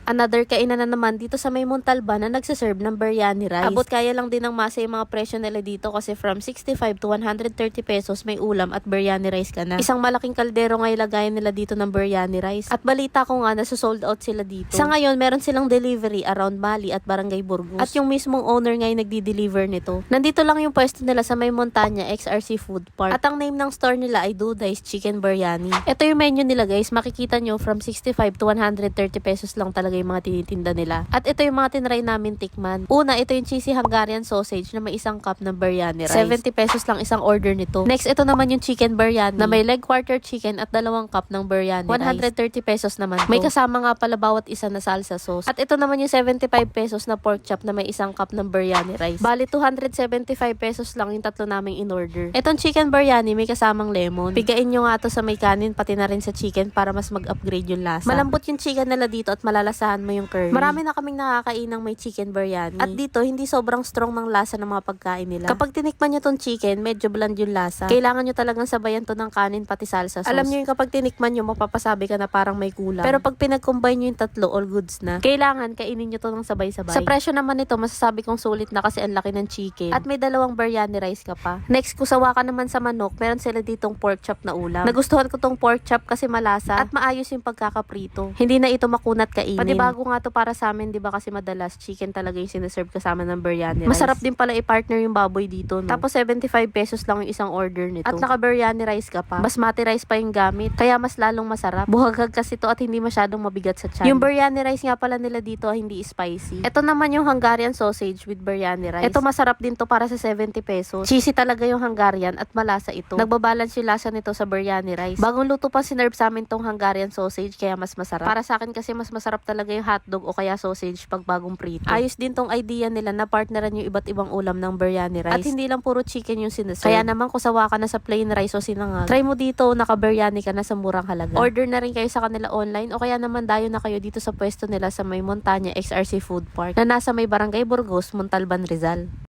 Another kainan na naman dito sa may Montalban na nagsaserve ng biryani rice. Abot kaya lang din ng masa yung mga presyo nila dito kasi from 65 to 130 pesos may ulam at biryani rice ka na. Isang malaking kaldero nga ilagayan nila dito ng biryani rice. At balita ko nga nasa-sold out sila dito. Sa ngayon, meron silang delivery around Mali at Barangay Burgos. At yung mismong owner nga yung nagdi-deliver nito. Nandito lang yung pwesto nila sa may Montanya XRC Food Park. At ang name ng store nila ay Duday's Chicken Biryani. Ito yung menu nila guys. Makikita nyo from 65 to 130 pesos lang talaga yung mga tinitinda nila. At ito yung mga tinry namin tikman. Una, ito yung cheesy Hungarian sausage na may isang cup ng biryani rice. 70 pesos lang isang order nito. Next, ito naman yung chicken biryani na may leg quarter chicken at 2 cup ng biryani rice. 130 pesos naman to. May kasama nga pala bawat isa na salsa sauce. At ito naman yung 75 pesos na pork chop na may isang cup ng biryani rice. Bali, 275 pesos lang yung tatlo naming in-order. Itong chicken biryani may kasamang lemon. Pigain nyo nga to sa may kanin pati na rin sa chicken para mas mag-upgrade yung lasa. Malambot yung chicken nila dito at malalasahan mo yung curry. Marami na kaming nakakainang may chicken biryani. At dito, hindi sobrang strong ng lasa ng mga pagkain nila. Kapag tinikman nyo tong chicken, medyo bland yung lasa. Kailangan nyo talagang sabayan to ng kanin pati salsa sauce. Alam nyo yung kapag tinikman nyo, mapapasabi ka na parang may kulang. Pero pag pinag-combine nyo yung tatlo, all goods na. Kailangan kainin nyo to ng sabay-sabay. Sa presyo naman nito, masasabi kong sulit na kasi ang laki ng chicken. At may 2 biryani rice ka pa. Next, kusawa ka naman sa manok, meron sila ditong pork chop na ulam. Nagustuhan ko tong pork chop kasi malasa at maayos yung pagkakaprito. Hindi na ito makunat kainin. Panibago nga to para sa amin, di ba kasi madalas chicken talaga yung sineserve kasama ng biryani rice. Masarap din pala i-partner yung baboy dito, no? Tapos 75 pesos lang yung isang order nito. At naka-biryani rice ka pa. Basmati rice pa yung gamit. Kaya mas lalong masarap. Buhaghag kasi to at hindi masyadong mabigat sa tiyan. Yung biryani rice nga pala nila dito hindi spicy. Ito naman yung Hungarian sausage with biryani rice. Ito masarap din to para sa 70 pesos. Cheesy talaga yung Hungarian at malasa ito. Nagbabalance yung lasa nito sa biryani rice. Bagong luto pa sinerve sa amin tong Hungarian sausage kaya mas masarap. Para sa akin kasi mas masarap talaga yung hotdog o kaya sausage pag bagong prito. Ayos din tong idea nila na partneran yung iba't ibang ulam ng biryani rice. At hindi lang puro chicken yung sineserve. Kaya naman kung sawa ka na sa plain rice o sinangag, try mo dito, naka-biryani ka na sa murang halaga. Order na rin kayo sa kanila online o kaya naman dayo na kayo dito sa pwesto nila sa may Montanya XRC Food Park na nasa may Barangay Burgos, Montalban, Rizal.